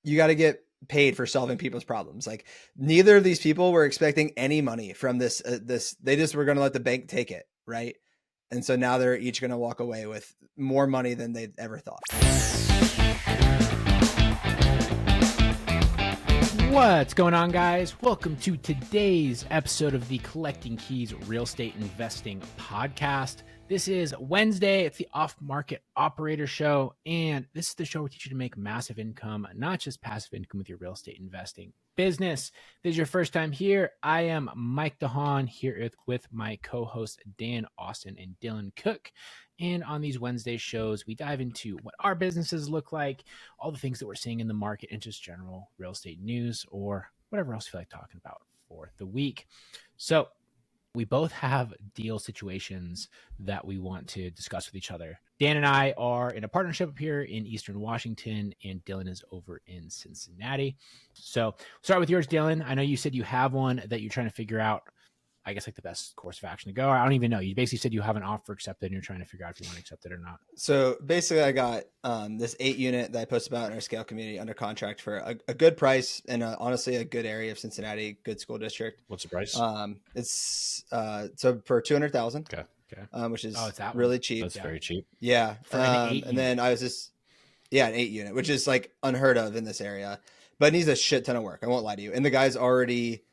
you got to get paid for solving people's problems. Like neither of these people were expecting any money from this. They just were going to let the bank take it, right? And so now they're each going to walk away with more money than they ever thought. What's going on, guys? Welcome to today's episode of the Collecting Keys Real Estate Investing Podcast. This is Wednesday. It's the Off Market Operator Show, and this is the show where we teach you to make massive income, not just passive income with your real estate investing business. If this is your first time here, I am Mike DeHaan here with my co-hosts Dan Austin and Dylan Cook. And on these Wednesday shows, we dive into what our businesses look like, all the things that we're seeing in the market, and just general real estate news or whatever else you feel like talking about for the week. So we both have deal situations that we want to discuss with each other. Dan and I are in a partnership up here in Eastern Washington, and Dylan is over in Cincinnati. So start with yours, Dylan. I know you said you have one that you're trying to figure out, I guess, like the best course of action to go. I don't even know. You basically said you have an offer accepted and you're trying to figure out if you want to accept it or not. So basically I got this 8 unit that I posted about in our scale community under contract for a good price and honestly a good area of Cincinnati, good school district. What's the price? It's so for 200,000. Okay. Which is that really cheap. That's very cheap. Yeah. For an 8 and then I was just, an 8 unit, which is like unheard of in this area, but it needs a shit ton of work. I won't lie to you. And the guy's already,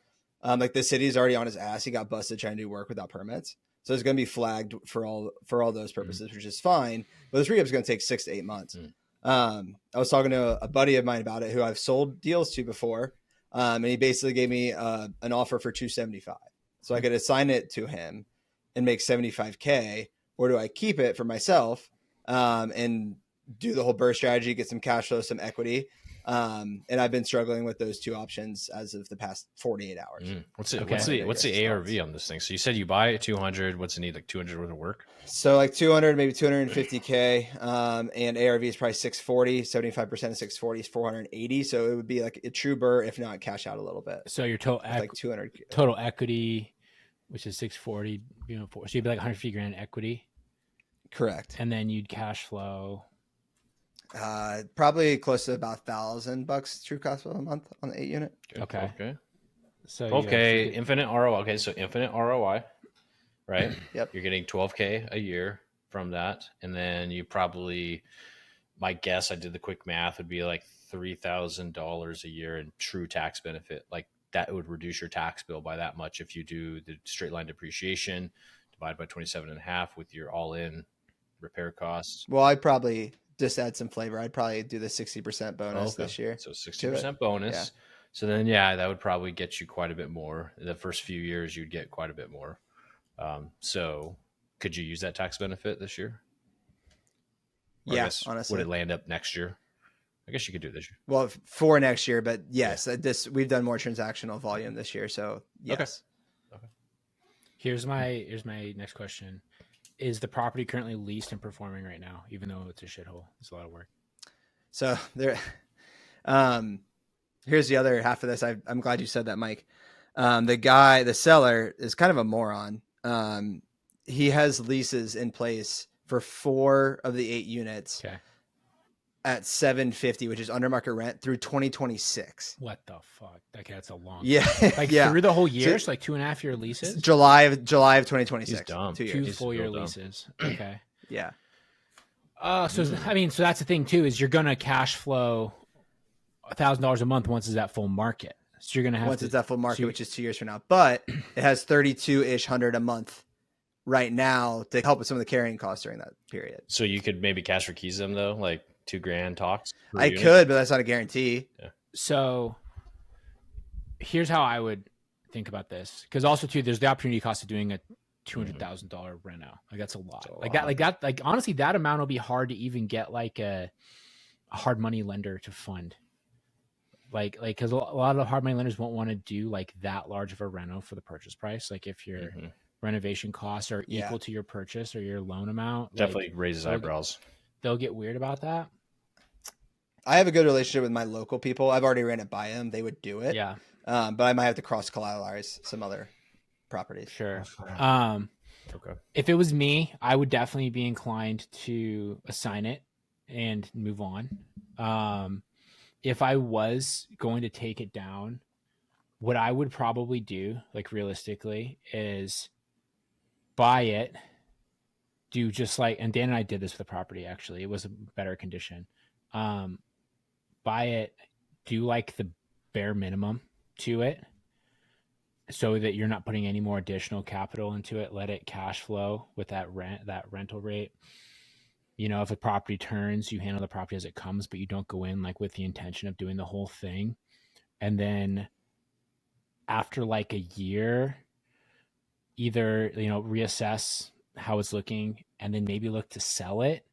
like the city's already on his ass. He got busted trying to do work without permits. So it's going to be flagged for all those purposes, which is fine. But this re-up is going to take 6 to 8 months. I was talking to a buddy of mine about it who I've sold deals to before. And he basically gave me an offer for 275. So I could assign it to him and make 75K, or do I keep it for myself and do the whole burst strategy, get some cash flow, some equity? And I've been struggling with those two options as of the past 48 hours. What's the ARV on this thing? So you said you buy at 200. What's it need? Like 200 worth of work? So like 200, maybe 250K. And ARV is probably 640, 75% of 640 is 480. So it would be like a true burr, if not cash out a little bit. So your total like 200 total equity, which is 640, so you'd be like 150 grand equity. Correct. And then you'd cash flow. Probably close to about $1,000 true cost flow a month on the 8 unit. Okay. So 12K infinite ROI. Okay. So infinite ROI, right? Yep. You're getting 12K a year from that. And then you probably, my guess, I did the quick math, would be like $3,000 a year in true tax benefit. Like that would reduce your tax bill by that much if you do the straight line depreciation divided by 27.5 with your all in repair costs. Well, I'd probably just add some flavor. I'd probably do the 60% bonus this year. So 60% bonus. Yeah. So then, that would probably get you quite a bit more. The first few years, you'd get quite a bit more. So could you use that tax benefit this year? Or honestly. Would it land up next year? I guess you could do it this year. Well, for next year, but yes, we've done more transactional volume this year. So yes. Okay. Here's my next question. Is the property currently leased and performing right now, even though it's a shithole? It's a lot of work. So there, here's the other half of this. I'm glad you said that, Mike. The seller is kind of a moron. He has leases in place for 4 of the 8 units at $750, which is under market rent through 2026. What the fuck? Okay, that's a long. Yeah, through the whole year, so like 2.5 year leases. July of 2026. He's dumb. 2 years. 2 full year leases. Okay. Yeah. So that's the thing too, is you're gonna cash flow $1,000 a month once it's at full market. So you're gonna have it's at full market, which is 2 years from now. But it has 32-ish hundred a month right now to help with some of the carrying costs during that period. So you could maybe cash for keys them though, like $2,000 talks. I could, but that's not a guarantee. Yeah. So here's how I would think about this, because also too, there's the opportunity cost of doing a $200,000 rent out. Like that's a lot. Like honestly, that amount will be hard to even get like a hard money lender to fund. Like, cause a lot of the hard money lenders won't want to do like that large of a reno for the purchase price. Like if your renovation costs are equal to your purchase or your loan amount, definitely raises eyebrows. They'll get weird about that. I have a good relationship with my local people. I've already ran it by them. They would do it. Yeah. But I might have to cross collateralize some other properties. Sure. Okay. If it was me, I would definitely be inclined to assign it and move on. if I was going to take it down, what I would probably do, like realistically, is buy it, do just like, and Dan and I did this with the property, actually. It was a better condition. Buy it, do like the bare minimum to it so that you're not putting any more additional capital into it. Let it cash flow with that rental rate. You know, if a property turns, you handle the property as it comes, but you don't go in like with the intention of doing the whole thing. And then after like a year, either, you know, reassess how it's looking and then maybe look to sell it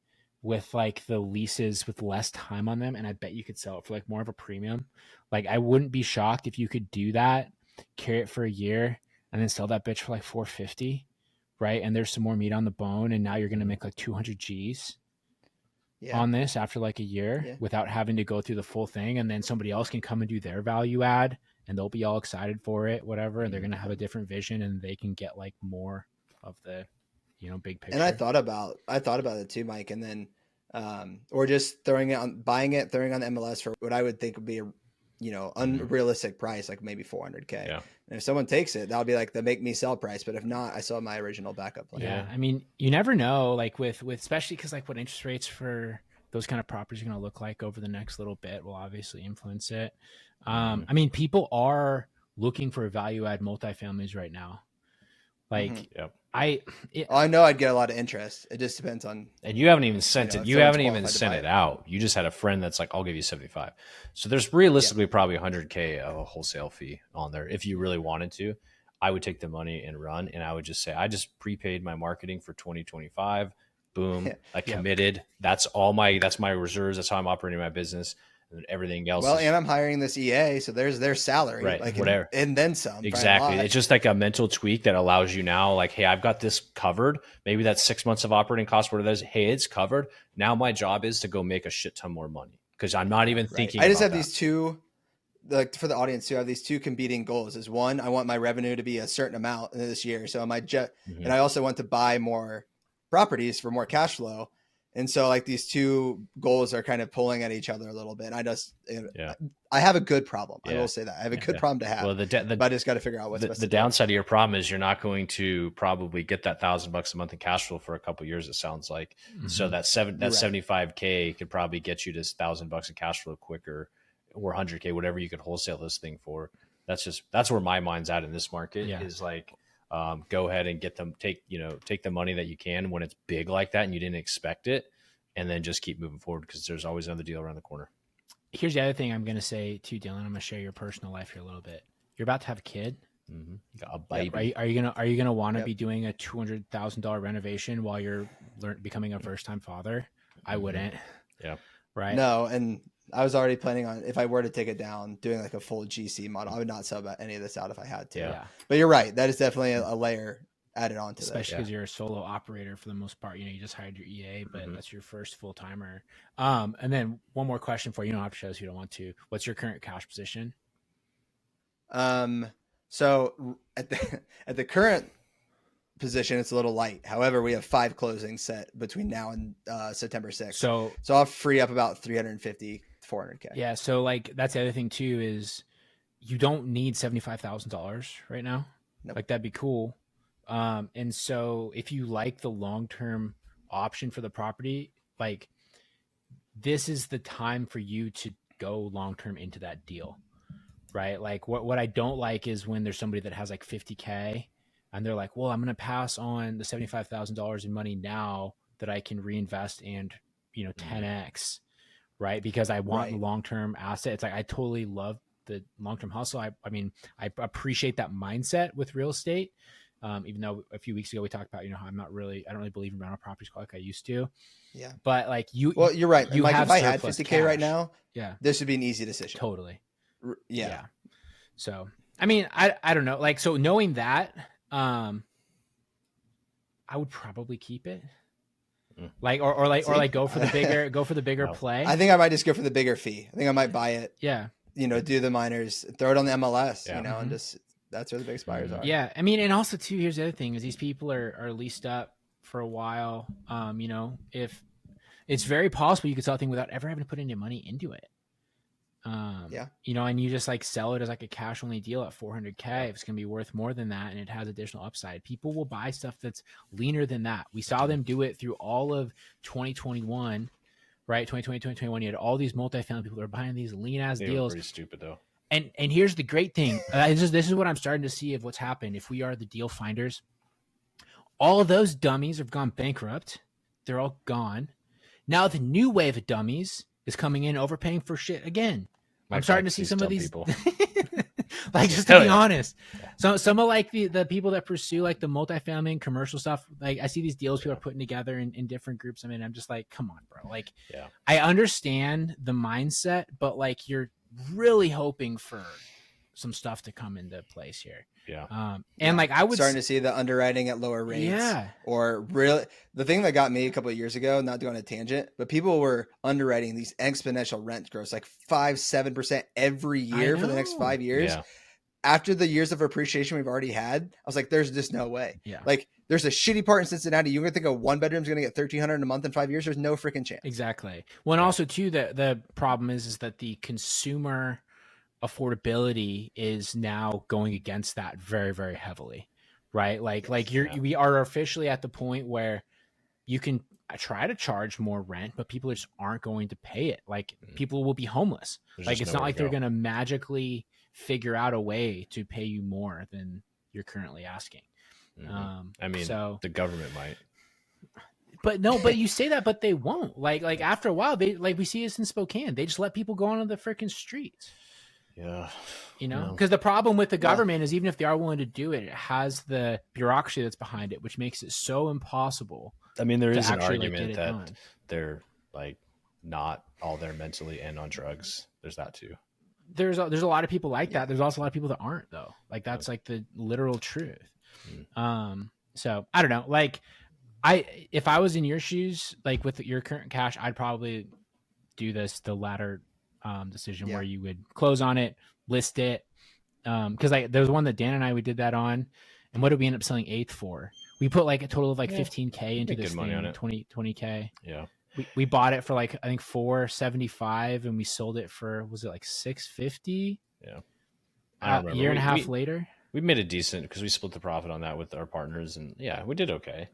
with like the leases with less time on them. And I bet you could sell it for like more of a premium. Like I wouldn't be shocked if you could do that, carry it for a year and then sell that bitch for like 450, right? And there's some more meat on the bone. And now you're going to make like 200 G's on this after like a year without having to go through the full thing. And then somebody else can come and do their value add and they'll be all excited for it, whatever. And they're going to have a different vision and they can get like more of the, you know, big picture. And I thought about it too, Mike. And then, or just buying it, throwing it on the MLS for what I would think would be a, you know, unrealistic price, like maybe 400K. Yeah. And if someone takes it, that'll be like the make me sell price. But if not, I still have my original backup plan. Yeah. I mean, you never know, like with especially because like what interest rates for those kind of properties are going to look like over the next little bit will obviously influence it. I mean, people are looking for value add multifamilies right now. Like I know I'd get a lot of interest. It just depends on. And you haven't even sent it. You haven't even sent it out. You just had a friend that's like, I'll give you 75. So there's realistically probably 100K of a wholesale fee on there. If you really wanted to, I would take the money and run. And I would just say, I just prepaid my marketing for 2025. Boom. I committed. That's my reserves. That's how I'm operating my business. And everything else. Well, and I'm hiring this EA, so there's their salary, right? Like whatever, and then some. Exactly. It's just like a mental tweak that allows you now, like, hey, I've got this covered. Maybe that's 6 months of operating costs. Where there's, hey, it's covered. Now my job is to go make a shit ton more money because I'm not even thinking. I just have these two, like for the audience too. I have these two competing goals. Is one, I want my revenue to be a certain amount this year, so and I also want to buy more properties for more cash flow. And so like these two goals are kind of pulling at each other a little bit. I have a good problem. I will say that I have a good problem to have. Well, but I just got to figure out what's the downside of your problem is you're not going to probably get that $1,000 a month in cash flow for a couple of years. It sounds like so that 75K could probably get you to $1,000 in cash flow quicker, or 100K, whatever you could wholesale this thing for. That's where my mind's at in this market is like. Go ahead and take the money that you can when it's big like that and you didn't expect it, and then just keep moving forward because there's always another deal around the corner. Here's the other thing I'm going to say too, Dylan. I'm going to share your personal life here a little bit. You're about to have a kid. A baby. Are you gonna want to be doing a $200,000 renovation while you're becoming a first time father? I wouldn't. Yeah. Right. No, and I was already planning on, if I were to take it down, doing like a full GC model. I would not sell any of this out if I had to. Yeah. But you're right. That is definitely a layer added on to that. Especially because you're a solo operator for the most part. You know, you just hired your EA, but that's your first full timer. And then one more question for you. You don't have to show us if you don't want to. What's your current cash position? So at the current position, it's a little light. However, we have 5 closings set between now and September 6th. So I'll free up about 350 to 400K. Yeah. So like that's the other thing too is you don't need $75,000 right now. Nope. Like that'd be cool. And so if you like the long-term option for the property, like this is the time for you to go long-term into that deal, right? Like what I don't like is when there's somebody that has like 50K and they're like, well, I'm going to pass on the $75,000 in money now that I can reinvest and, 10X, right? Because I want the long-term asset. It's like, I totally love the long-term hustle. I mean, I appreciate that mindset with real estate. Even though a few weeks ago we talked about, how I don't really believe in rental properties like I used to. Yeah. But like you're right. If I had 50K cash right now, yeah, this would be an easy decision. Totally. Yeah. So, I mean, I don't know. Like, so knowing that, I would probably keep it. Like, or go for the bigger play. I think I might just go for the bigger fee. I think I might buy it. Yeah. Do the minors, throw it on the MLS, and just, that's where the big buyers are. Yeah. I mean, and also too, here's the other thing is these people are leased up for a while. If it's very possible you could sell a thing without ever having to put any money into it. You know, and you just like sell it as like a cash only deal at 400K. If it's going to be worth more than that and it has additional upside, people will buy stuff that's leaner than that. We saw them do it through all of 2021, right? 2020, 2021. You had all these multifamily people that are buying these lean ass deals. Pretty stupid though. And here's the great thing. This is what I'm starting to see of what's happened. If we are the deal finders, all of those dummies have gone bankrupt. They're all gone. Now the new wave of dummies is coming in overpaying for shit again. I'm starting to see some of these people. Like, just to be honest, so some of like the people that pursue like the multifamily and commercial stuff, like I see these deals people are putting together in different groups. I mean, I'm just like, come on, bro. Like, I understand the mindset, but like you're really hoping for some stuff to come into place here. And like I would starting to see the underwriting at lower rates. Or really the thing that got me a couple of years ago, not to go on a tangent, but people were underwriting these exponential rent growth, like 5-7% every year for the next 5 years. After the years of appreciation we've already had, I was like, there's just no way. Like there's a shitty part in Cincinnati. You're going to think a 1-bedroom is going to get $1,300 a month in 5 years. There's no freaking chance. Exactly. Well, and also too, the problem is that the consumer affordability is now going against that very, very heavily, right? Like we are officially at the point where you can try to charge more rent, but people just aren't going to pay it. Like people will be homeless. Like it's not like they're going to magically figure out a way to pay you more than you're currently asking. I mean, so the government might. But you say that, but they won't. Like after a while, they like we see this in Spokane. They just let people go onto the freaking streets. You know, because the problem with the government is even if they are willing to do it, it has the bureaucracy that's behind it, which makes it so impossible. I mean, there is an argument that they're like not all there mentally and on drugs. There's that too. There's a lot of people like that. There's also a lot of people that aren't though. Like that's like the literal truth. So I don't know. Like if I was in your shoes, like with your current cash, I'd probably do the latter decision where you would close on it, list it. Because like there's one that Dan and I we did that on, and what did we end up selling eighth for? We put like a total of like 15K into this thing, 20K. We bought it for like I think $475, and we sold it for was it like $650? A year and a half later. We made a decent because we split the profit on that with our partners, and we did okay.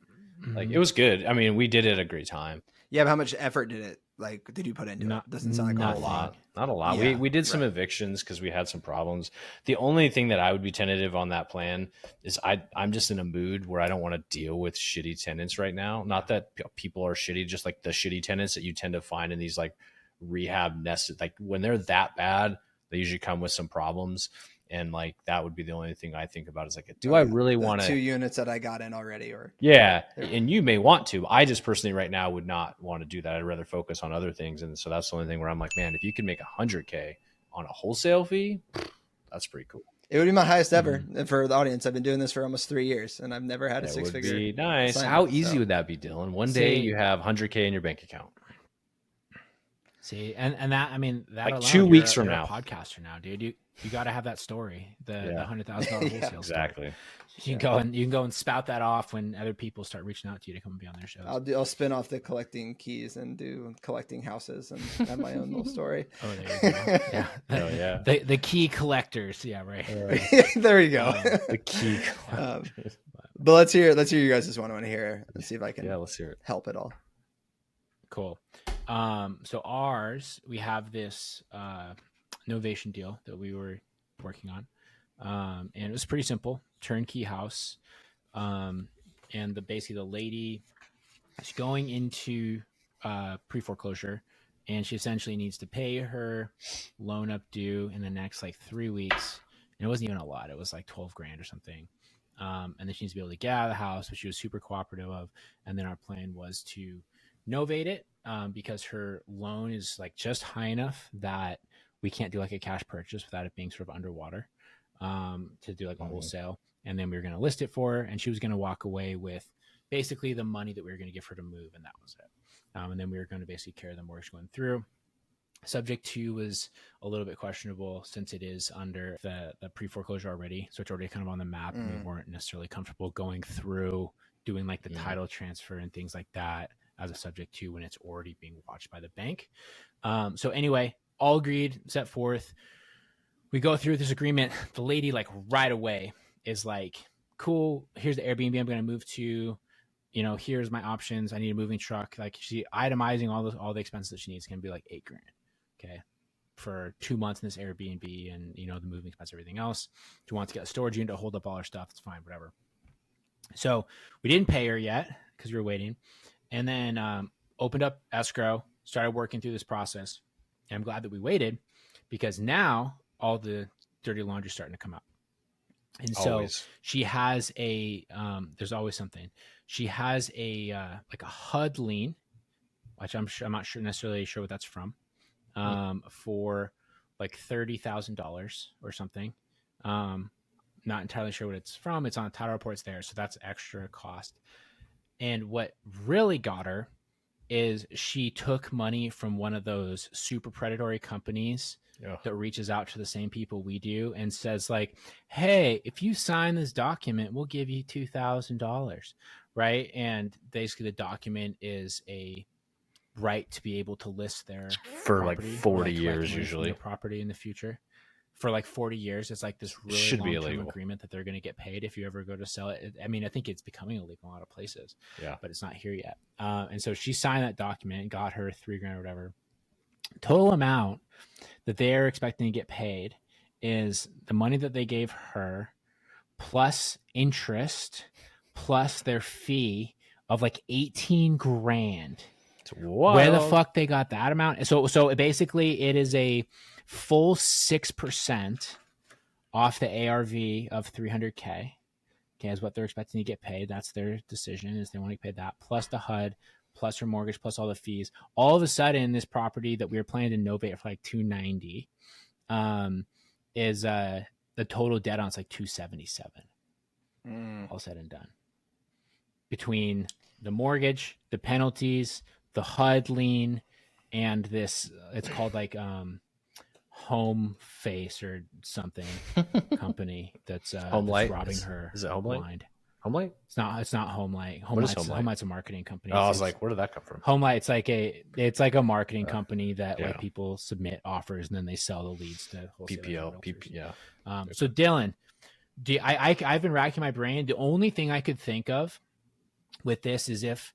Like it was good. I mean, we did it at a great time. Yeah, but how much effort did you put into it? Doesn't sound like a lot. Not a lot. We did some evictions because we had some problems. The only thing that I would be tentative on that plan is I'm just in a mood where I don't want to deal with shitty tenants right now. Not that people are shitty, just like the shitty tenants that you tend to find in these like rehab nested. Like when they're that bad, they usually come with some problems. And like that would be the only thing I think about is like, do I really want to 2 units that I got in already? Or and you may want to. I just personally right now would not want to do that. I'd rather focus on other things. And so that's the only thing where I'm like, man, if you can make 100K on a wholesale fee, that's pretty cool. It would be my highest ever. And for the audience, I've been doing this for almost 3 years, and I've never had a six-figure. Be nice. How easy would that be, Dylan? One day you have 100K in your bank account. See, and that, I mean, that like 2 weeks from now, podcaster now, dude, you got to have that story, the $100,000 wholesale exactly. Story. You can go and spout that off when other people start reaching out to you to come and be on their shows. I'll spin off the collecting keys and do collecting houses and have my own little story. Oh, there you go. The key collectors. Yeah, right. There you go. The key collectors. But let's hear you guys just want to hear and see if I can let's hear it. Help at all. Cool. So ours, we have this novation deal that we were working on, and it was pretty simple, turnkey house. And basically the lady is going into pre-foreclosure, and she essentially needs to pay her loan up due in the next like 3 weeks. And it wasn't even a lot; it was like $12,000 or something. And then she needs to be able to get out of the house, which she was super cooperative of. And then our plan was to novate it because her loan is like just high enough that we can't do like a cash purchase without it being sort of underwater to do like a wholesale. And then we were going to list it for her, and she was going to walk away with basically the money that we were going to give her to move. And that was it. And then we were going to basically carry the mortgage going through. Subject 2 was a little bit questionable since it is under the pre-foreclosure already. So it's already kind of on the map, and we weren't necessarily comfortable going through doing like the title transfer and things like that as a subject 2 when it's already being watched by the bank. So anyway, all agreed, set forth. We go through this agreement. The lady, like right away, is like, cool, here's the Airbnb I'm going to move to. You know, here's my options. I need a moving truck. Like, she itemizing all the expenses that she needs. It's going to be like $8,000. Okay. For 2 months in this Airbnb, and, you know, the moving expense, everything else. She wants to get a storage unit to hold up all her stuff. It's fine, whatever. So we didn't pay her yet because we were waiting. And then opened up escrow, started working through this process. And I'm glad that we waited, because now all the dirty laundry is starting to come out. And so she has there's always something. She has like a HUD lien, which I'm not necessarily sure what that's from, for like $30,000 or something. Not entirely sure what it's from. It's on the title reports there. So that's extra cost. And what really got her is she took money from one of those super predatory companies that reaches out to the same people we do and says like, hey, if you sign this document, we'll give you $2,000. Right. And basically the document is a right to be able to list their for like 40 years, usually property in the future. For like 40 years, it's like this really long-term agreement that they're going to get paid if you ever go to sell it. I mean, I think it's becoming illegal in a lot of places, but it's not here yet. And so she signed that document and got her $3,000 or whatever. Total amount that they are expecting to get paid is the money that they gave her plus interest plus their fee of like $18,000. Where the fuck they got that amount? So basically, it is a full 6% off the ARV of $300K. Okay, is what they're expecting to get paid. That's their decision, is they want to get paid that, plus the HUD, plus her mortgage, plus all the fees. All of a sudden, this property that we were planning to novate for like $290 is the total debt on it's like $277. All said and done. Between the mortgage, the penalties, the HUD lien, and this, it's called like Home Face or something company that's Homelight robbing her. Is it Homelight? Blind. Homelight? It's not Homelight. Homelight's a marketing company. Oh, I was like, where did that come from? Homelight, it's like a marketing company that like people submit offers and then they sell the leads to wholesalers. PPL. So Dylan, I've been racking my brain. The only thing I could think of with this is if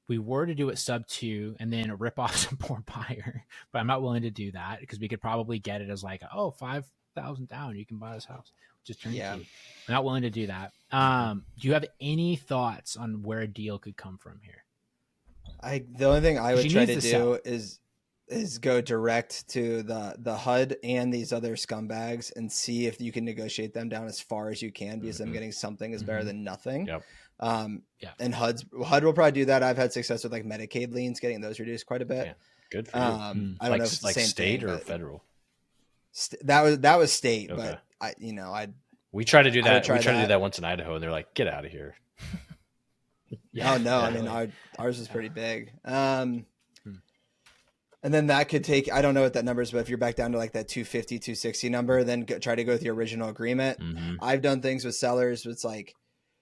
we were to do it sub 2 and then rip off some poor buyer, but I'm not willing to do that because we could probably get it as like, oh, 5,000 down, you can buy this house. Just turnkey. Yeah. I'm not willing to do that. Do you have any thoughts on where a deal could come from here? The only thing I would try to do is go direct to the HUD and these other scumbags and see if you can negotiate them down as far as you can, because them getting something is better than nothing. Yep. And HUD will probably do that. I've had success with like Medicaid liens, getting those reduced quite a bit. Yeah. Good for you. I don't know if it's the like same state thing, or federal. That was state, okay. But we try to do that. We try to do that once in Idaho, and they're like, "Get out of here." Yeah. Oh no, I mean ours is pretty big. And then that could take, I don't know what that number is, but if you're back down to like that 250, 260 number, then try to go with the original agreement. I've done things with sellers. It's like,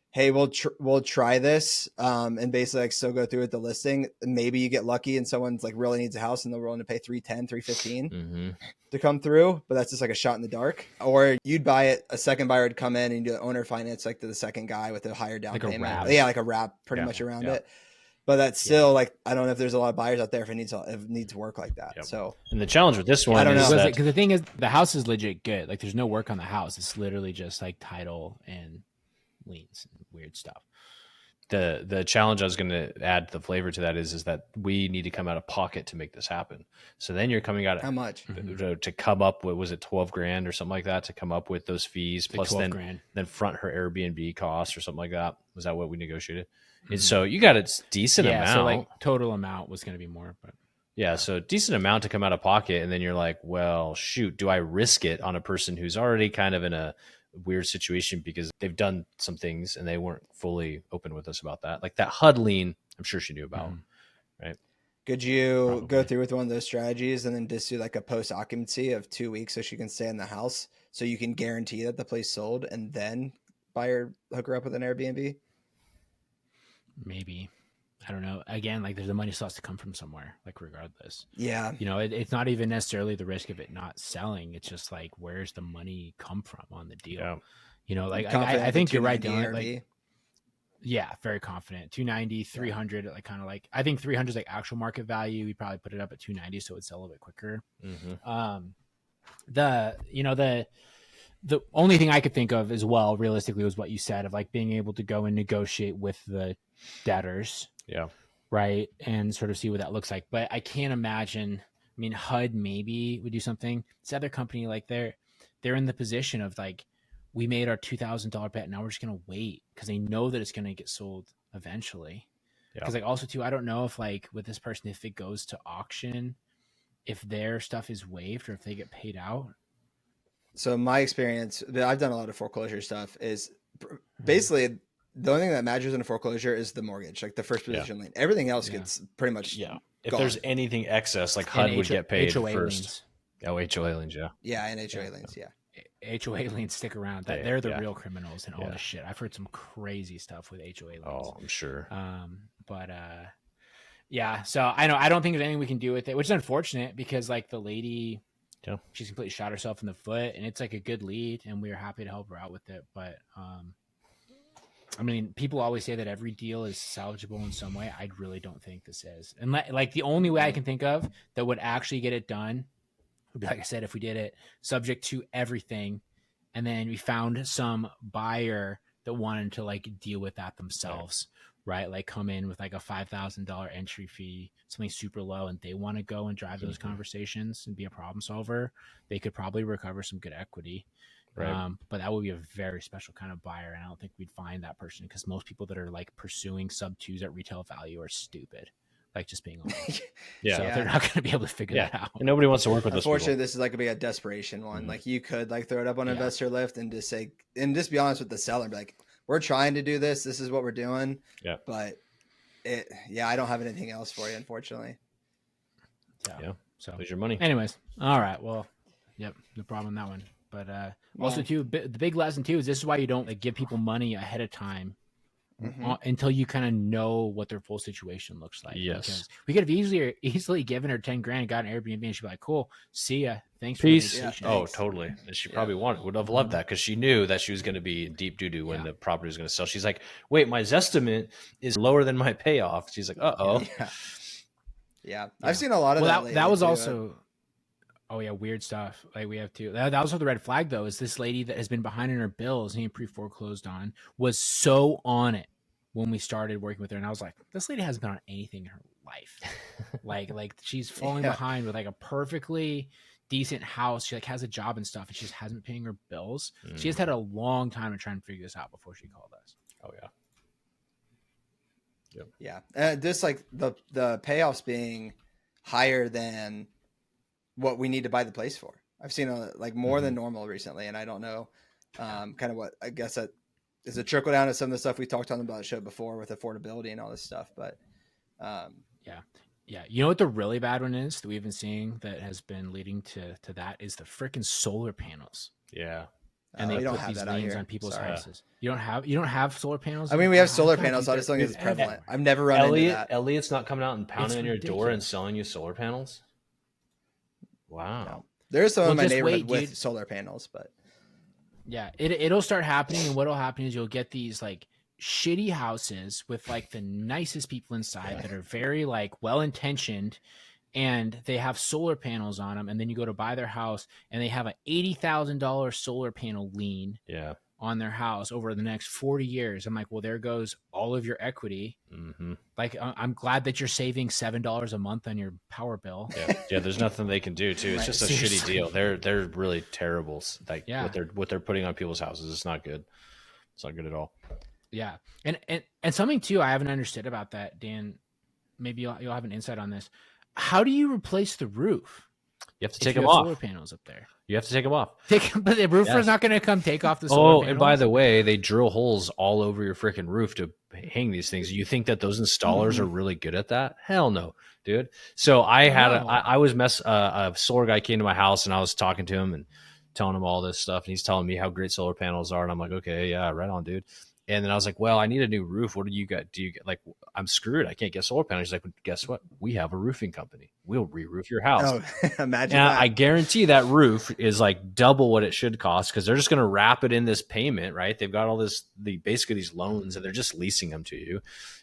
hey, we'll try this. And basically like still go through with the listing. Maybe you get lucky and someone's like really needs a house and they're willing to pay 310, 315 to come through. But that's just like a shot in the dark. Or you'd buy it, a second buyer would come in and do owner finance like to the second guy with a higher down payment. Yeah, like a wrap pretty much around it. But that's still like, I don't know if there's a lot of buyers out there if it needs work like that. Yep. So, and the challenge with this one, I don't know, because the thing is, the house is legit good. Like, there's no work on the house. It's literally just like title and liens and weird stuff. The challenge I was going to add the flavor to that is that we need to come out of pocket to make this happen. So then you're coming out of how much to come up with, was it $12,000 or something like that to come up with those fees, plus then front her Airbnb costs or something like that. Was that what we negotiated? And so you got a decent amount. So like total amount was going to be more, but so decent amount to come out of pocket. And then you're like, well, shoot, do I risk it on a person who's already kind of in a weird situation because they've done some things and they weren't fully open with us about that? Like that HUD lien, I'm sure she knew about, right? Could you go through with one of those strategies and then just do like a post occupancy of 2 weeks so she can stay in the house so you can guarantee that the place sold, and then hook her up with an Airbnb? Maybe. I don't know. Again, like the money still has to come from somewhere, like regardless. Yeah. You know, it's not even necessarily the risk of it not selling. It's just like, where's the money come from on the deal? Yeah. You know, like Confident I with think the you're right, 290 Dylan. ARV? Like, yeah, very confident. 290, 300, like kind of like, I think 300 is like actual market value. We probably put it up at 290, so it'd sell a little bit quicker. The only thing I could think of as well, realistically, was what you said of like being able to go and negotiate with the debtors. Yeah. Right. And sort of see what that looks like. But I can't imagine. I mean, HUD maybe would do something. This other company, like they're in the position of like, we made our $2,000 bet. Now we're just going to wait because they know that it's going to get sold eventually. Because like also too, I don't know if like with this person, if it goes to auction, if their stuff is waived or if they get paid out. So my experience, I've done a lot of foreclosure stuff, is basically the only thing that matters in a foreclosure is the mortgage, like the first position lien. Everything else gets pretty much If gone. there's anything excess, like HUD would get paid HOA first. Liens. Oh, HOA liens, yeah. Yeah, and HOA liens, yeah. HOA liens stick around. They're the real criminals and all this shit. I've heard some crazy stuff with HOA liens. Oh, I'm sure. Yeah. So I don't think there's anything we can do with it, which is unfortunate because like the lady, she's completely shot herself in the foot, and it's like a good lead, and we are happy to help her out with it. But I mean, people always say that every deal is salvageable in some way. I really don't think this is. And like the only way I can think of that would actually get it done would be, like I said, if we did it subject to everything, and then we found some buyer that wanted to like deal with that themselves, right? Like come in with like a $5,000 entry fee, something super low, and they want to go and drive those conversations and be a problem solver. They could probably recover some good equity. Right. But that would be a very special kind of buyer, and I don't think we'd find that person because most people that are like pursuing sub twos at retail value are stupid. Like just being honest. So they're not going to be able to figure that out. And nobody wants to work with us. Unfortunately, this is like a desperation one. Like you could like throw it up on Investor Lift and just say, and just be honest with the seller, and be like, we're trying to do this. This is what we're doing. Yeah. But I don't have anything else for you, unfortunately. So lose your money. Anyways. All right. Well, no problem on that one. But also too, the big lesson too is this is why you don't like give people money ahead of time until you kind of know what their full situation looks like. Yes, because we could have easily given her 10 grand, got an Airbnb, and she'd be like, "Cool, see ya, thanks, peace." For the Oh, totally. And she probably would have loved that because she knew that she was going to be deep doo doo when the property was going to sell. She's like, "Wait, my Zestimate is lower than my payoff." She's like, "Uh oh." Yeah. I've seen a lot of that. That was also. Oh yeah, weird stuff. Like we have to. That was the red flag though. Is this lady that has been behind in her bills and pre-foreclosed on was so on it when we started working with her, and I was like, this lady hasn't been on anything in her life. like she's falling behind with like a perfectly decent house. She like has a job and stuff, and she just hasn't been paying her bills. She has had a long time to try and figure this out before she called us. Oh yeah. Yeah. Just like the payoffs being higher than what we need to buy the place for. I've seen like more than normal recently, and I don't know kind of what I guess that is a trickle down to some of the stuff we talked on about the show before with affordability and all this stuff. But yeah. You know what the really bad one is that we've been seeing that has been leading to that is the freaking solar panels. Yeah. And they put these liens on people's houses. You don't have solar panels? I mean, we have solar panels. So I just don't think it's prevalent. I've never run into that. Elliot's not coming out and pounding on your door and selling you solar panels? Wow. No. There's some in my neighborhood with solar panels, but it'll start happening. And what'll happen is you'll get these like shitty houses with like the nicest people inside that are very like well-intentioned, and they have solar panels on them. And then you go to buy their house and they have an $80,000 solar panel lien on their house over the next 40 years. I'm like, well, there goes all of your equity. Like, I'm glad that you're saving $7 a month on your power bill. Yeah. There's nothing they can do too. It's just a shitty deal. They're really terrible. Like what they're putting on people's houses. It's not good. It's not good at all. Yeah. And something too, I haven't understood about that, Dan, maybe you'll have an insight on this. How do you replace the roof? You have to take them off. Solar panels up there. You have to take them off. But the roofer's not going to come take off the solar panels. And by the way, they drill holes all over your freaking roof to hang these things. You think that those installers are really good at that? Hell no, dude. So a solar guy came to my house, and I was talking to him and telling him all this stuff, and he's telling me how great solar panels are, and I'm like, okay, yeah, right on, dude. And then I was like, well, I need a new roof. What do you got? Do you get like, I'm screwed. I can't get solar panels. She's like, well, guess what? We have a roofing company. We'll re-roof your house. Oh, imagine And that. I guarantee that roof is like double what it should cost because they're just going to wrap it in this payment, right? They've got all basically these loans and they're just leasing them to you.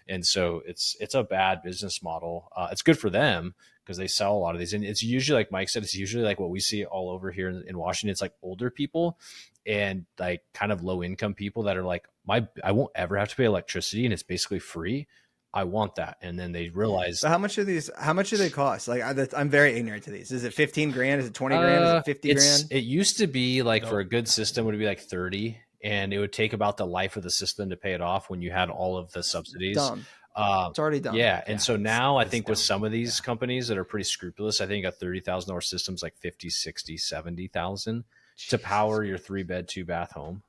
And so it's a bad business model. It's good for them because they sell a lot of these. And it's usually, like Mike said, it's usually like what we see all over here in Washington. It's like older people and like kind of low income people that are like, I won't ever have to pay electricity and it's basically free. I want that. And then they realize. So how much do they cost? Like I'm very ignorant to these. Is it 15 grand? Is it 20 grand? Is it 50 grand? It used to be like for a good system would be like 30 and it would take about the life of the system to pay it off when you had all of the subsidies. Dumb. It's already done. Yeah. And so now I think with dumb. some of these companies that are pretty scrupulous, I think a $30,000 system is like 50, 60, 70,000 to power your 3-bed, 2-bath home.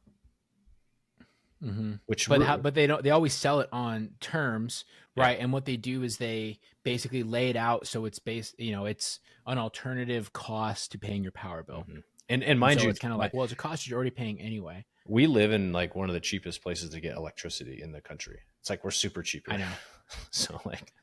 Mm-hmm. Which but they always sell it on terms, right? And what they do is they basically lay it out so it's it's an alternative cost to paying your power bill. Mm-hmm. And mind you, it's kind of like, well, it's a cost you're already paying anyway. We live in like one of the cheapest places to get electricity in the country. It's like we're super cheap here. I know. So like,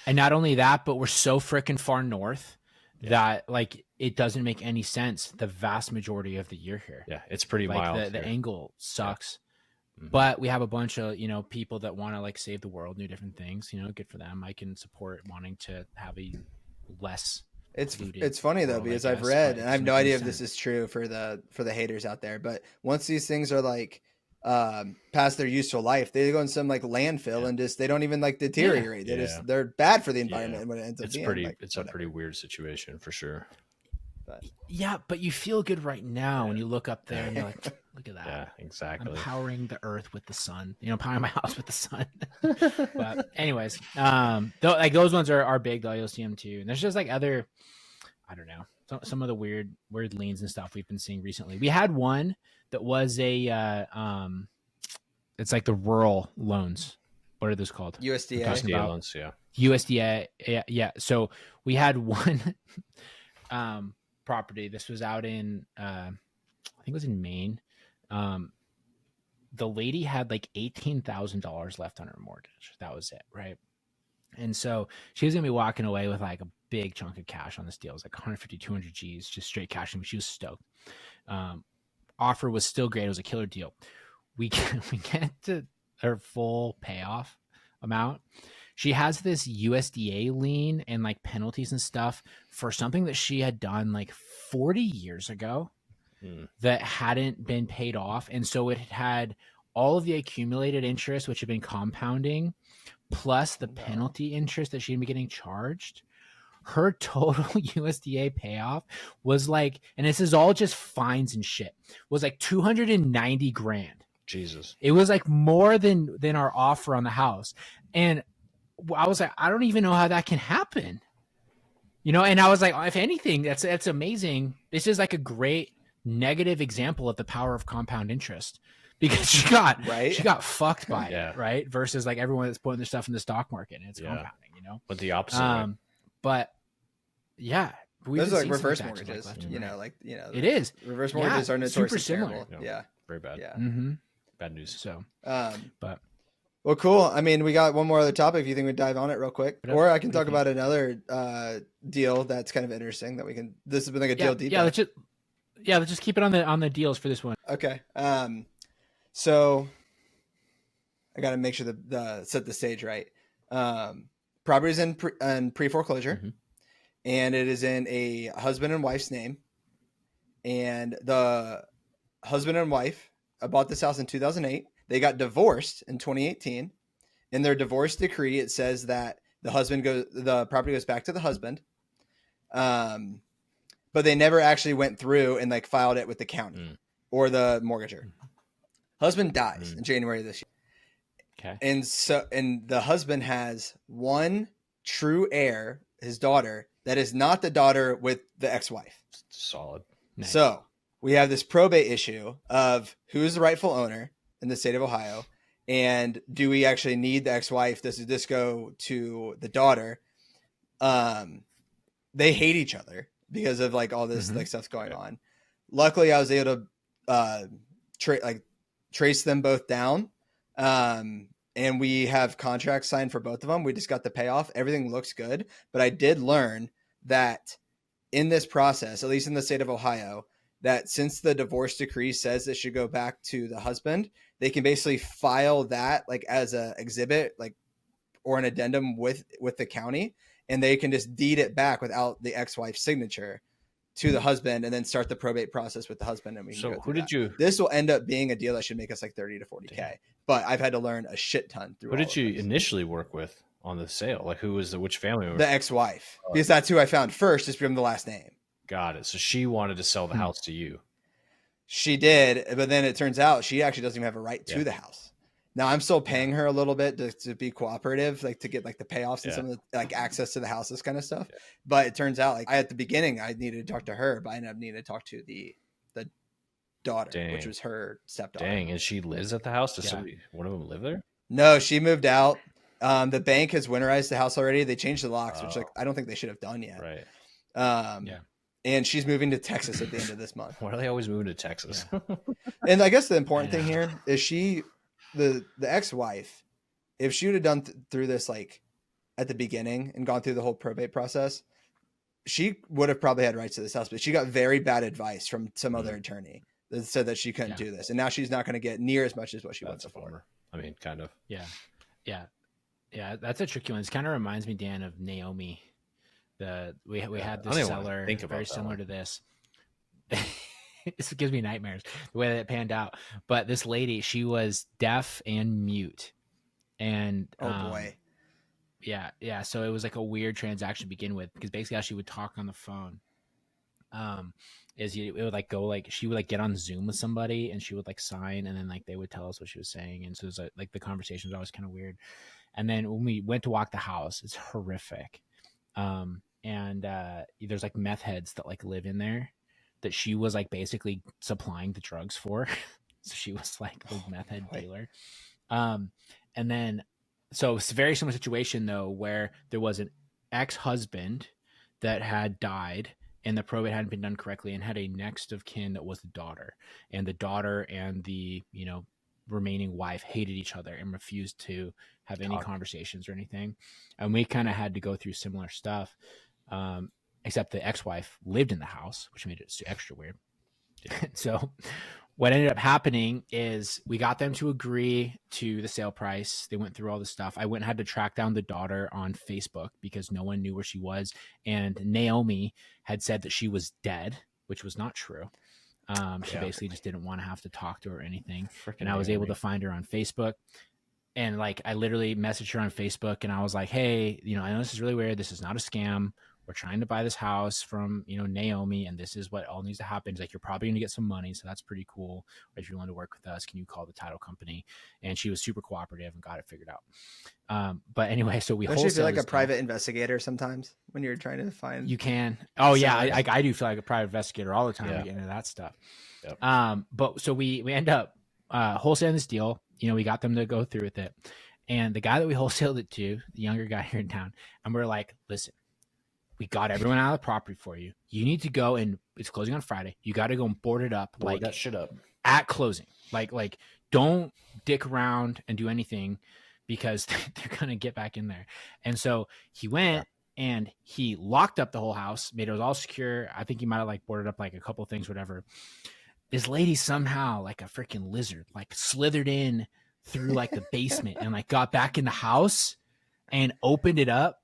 and not only that, but we're so freaking far north that like it doesn't make any sense the vast majority of the year here. Yeah, it's pretty mild. The angle sucks. Yeah. Mm-hmm. But we have a bunch of, people that want to like save the world, do different things, good for them. I can support wanting to have a less. It's funny though, because I've read, and I have no idea if this is true for the haters out there, but once these things are like past their useful life, they go in some like landfill and just they don't even like deteriorate. They're bad for the environment when it ends up being. It's a pretty weird situation for sure. But you feel good right now when you look up there and you're like, look at that. Yeah, exactly. I'm powering the earth with the sun. Powering my house with the sun. But anyways, like those ones are big though. You'll see them too. And there's just like other, I don't know, some of the weird liens and stuff we've been seeing recently. We had one that was a it's like the rural loans. What are those called? USDA loans, yeah. USDA, yeah. So we had one property. This was out in I think it was in Maine. The lady had like $18,000 left on her mortgage. That was it, right? And so she was gonna be walking away with like a big chunk of cash on this deal. It was like 150, 200 G's, just straight cash. And she was stoked. Offer was still great. It was a killer deal. We get to her full payoff amount. She has this USDA lien and like penalties and stuff for something that she had done like 40 years ago that hadn't been paid off. And so it had all of the accumulated interest, which had been compounding, plus the penalty interest that she'd be getting charged. Her total USDA payoff was like, and this is all just fines and shit, was like 290 grand. Jesus. It was like more than our offer on the house. And I was like, I don't even know how that can happen. And I was like, if anything, that's amazing. This is like a great negative example of the power of compound interest because she got fucked by it, right? Versus like everyone that's putting their stuff in the stock market and it's compounding, But the opposite. But yeah, those are like reverse mortgages, it is. Reverse mortgages are notoriously similar. terrible. Yeah. Very bad. Yeah. Mm-hmm. Bad news. So, well, cool. I mean, we got one more other topic if you think we'd dive on it real quick. Or I can talk about another deal that's kind of interesting that we can, this has been like a deal deep. Let's just keep it on the deals for this one. Okay. So I got to make sure the set the stage right. Property's in pre-foreclosure and it is in a husband and wife's name. And the husband and wife bought this house in 2008. They got divorced in 2018. In their divorce decree, it says that the property goes back to the husband. But they never actually went through and like filed it with the county or the mortgager. Husband dies in January of this year. Okay. And the husband has one true heir, his daughter, that is not the daughter with the ex-wife. Solid. Nice. So we have this probate issue of who's the rightful owner in the state of Ohio. And do we actually need the ex-wife? Does this go to the daughter? They hate each other because of like all this like stuff's going on. Luckily I was able to trace them both down. And we have contracts signed for both of them. We just got the payoff. Everything looks good. But I did learn that in this process, at least in the state of Ohio, that since the divorce decree says it should go back to the husband, they can basically file that like as a exhibit, like, or an addendum with the county, and they can just deed it back without the ex-wife's signature to the husband, and then start the probate process with the husband. And we can So go who through did that. you? This will end up being a deal that should make us like 30 to 40K. Damn. But I've had to learn a shit ton through. Who all did of you this. initially work with on the sale? Like who was which family member? The ex-wife, because that's who I found first, just from the last name. Got it. So she wanted to sell the house to you. She did, but then it turns out she actually doesn't even have a right to the house. Now I'm still paying her a little bit to be cooperative, like to get like the payoffs and some of the like access to the house, this kind of stuff. But it turns out like at the beginning I needed to talk to her, but I ended up needing to talk to the daughter, which was her stepdaughter. Dang, and she lives at the house. Does somebody, one of them live there? No, she moved out. The bank has winterized the house already. They changed the locks, which like I don't think they should have done yet. Right. And she's moving to Texas at the end of this month. Why are they always moving to Texas? And I guess the important thing here is the ex-wife, if she would have done through this like at the beginning and gone through the whole probate process, she would have probably had rights to this house, but she got very bad advice from some other attorney that said that she couldn't do this. And now she's not going to get near as much as what she wants before. I mean, kind of. Yeah. That's a tricky one. It kind of reminds me, Dan, of Naomi. We had this seller very similar to this. This gives me nightmares the way that it panned out. But this lady, she was deaf and mute, and boy, yeah. So it was like a weird transaction to begin with, because basically how she would talk on the phone, it would like go like she would like get on Zoom with somebody and she would like sign, and then like they would tell us what she was saying, and so it was like the conversation was always kind of weird. And then when we went to walk the house, it's horrific. And there's like meth heads that like live in there that she was like basically supplying the drugs for. So she was like the meth head dealer. And then, so it's a very similar situation though, where there was an ex-husband that had died and the probate hadn't been done correctly, and had a next of kin that was the daughter, and the daughter and the, remaining wife hated each other and refused to have any conversations or anything. And we kind of had to go through similar stuff. Except the ex-wife lived in the house, which made it extra weird. So what ended up happening is we got them to agree to the sale price. They went through all the stuff. I went and had to track down the daughter on Facebook because no one knew where she was. And Naomi had said that she was dead, which was not true. She basically just didn't want to have to talk to her or anything. And I was able to find her on Facebook. And like, I literally messaged her on Facebook and I was like, hey, I know this is really weird. This is not a scam. We're trying to buy this house from, Naomi, and this is what all needs to happen. It's like, you're probably going to get some money, so that's pretty cool. Or if you want to work with us, can you call the title company? And she was super cooperative and got it figured out. But anyway, so we don't you feel like a private investigator sometimes when you're trying to find? You can. Oh yeah, I do feel like a private investigator all the time to get into that stuff. Yep. But so we end up wholesaling this deal. We got them to go through with it, and the guy that we wholesaled it to, the younger guy here in town, and we're like, listen, we got everyone out of the property for you. You need to go, and it's closing on Friday. You got to go and board it up, board that shit up at closing. Like don't dick around and do anything, because they're gonna get back in there. And so he went and he locked up the whole house, made it all secure. I think he might have like boarded up like a couple of things, whatever. This lady somehow, like a freaking lizard, like slithered in through like the basement and like got back in the house and opened it up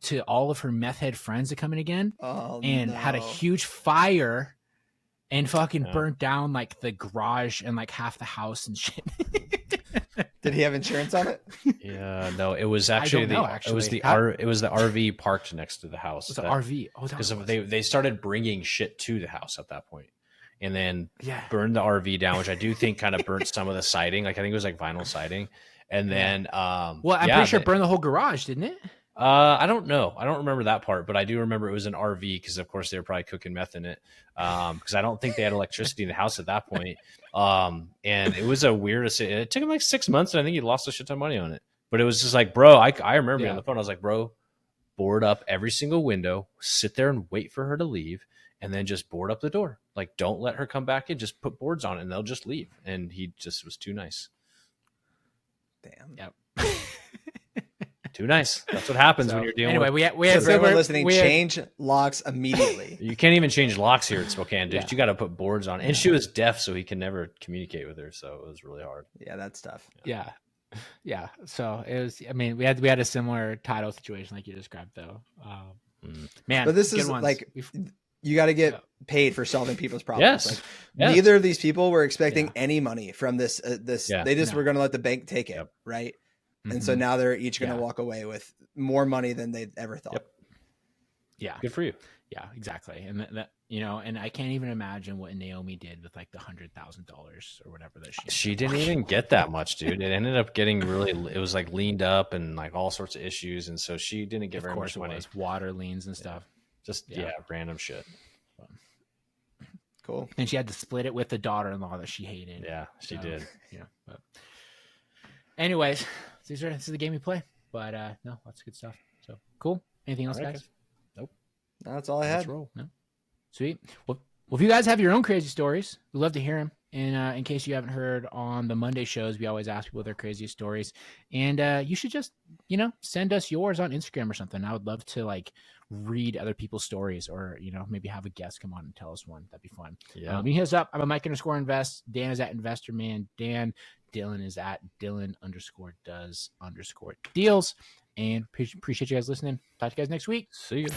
to all of her meth head friends to come in again, and had a huge fire and fucking burnt down like the garage and like half the house and shit. Did he have insurance on it? Yeah, no, it was actually it was the RV parked next to the house. It was the RV. Oh, because they started bringing shit to the house at that point, and then burned the RV down, which I do think kind of burnt some of the siding. Like I think it was like vinyl siding, and then I'm pretty sure it burned the whole garage, didn't it? I don't know. I don't remember that part, but I do remember it was an RV because, of course, they were probably cooking meth in it. Because I don't think they had electricity in the house at that point. And it was a weird. It took him like 6 months, and I think he lost a shit ton of money on it. But it was just like, bro, I remember being on the phone. I was like, bro, board up every single window, sit there and wait for her to leave, and then just board up the door. Like, don't let her come back in. Just put boards on it, and they'll just leave. And he just was too nice. Damn. Yep. Too nice. That's what happens when you're dealing anyway, with. we had So everyone listening, change locks immediately. You can't even change locks here in Spokane, dude. Yeah. You got to put boards on. And she was deaf, so he can never communicate with her. So it was really hard. Yeah, that's tough. Yeah. Yeah. So it was, I mean, we had a similar title situation like you described though. Man, But this good is ones. like, you got to get paid for solving people's problems. Yes. Like, Yes. neither of these people were expecting any money from this. Yeah. They just were going to let the bank take it. Yep. Right. And so now they're each going to walk away with more money than they ever thought. Yep. Yeah. Good for you. Yeah, exactly. And that, you know, and I can't even imagine what Naomi did with like the $100,000 or whatever that she didn't even get that much, dude. It ended up getting really, it was like leaned up and like all sorts of issues. And so she didn't get very much money. Was water liens and stuff. Just, random shit. Cool. And she had to split it with the daughter-in-law that she hated. Yeah, she did. Yeah. But anyways, this is the game we play. But no, that's good stuff. So cool. Anything else, guys? Nope. No, that's all I had. Let's roll. No. Sweet. Well, if you guys have your own crazy stories, we'd love to hear them. And in case you haven't heard, on the Monday shows, we always ask people their craziest stories. And you should just, you know, send us yours on Instagram or something. I would love to like read other people's stories, or, you know, maybe have a guest come on and tell us one. That'd be fun. Yeah. You can hit us up. I'm a Mike_invest. Dan is at InvestorMan Dan. Dylan is at Dylan_does_deals. And appreciate you guys listening. Talk to you guys next week. See you.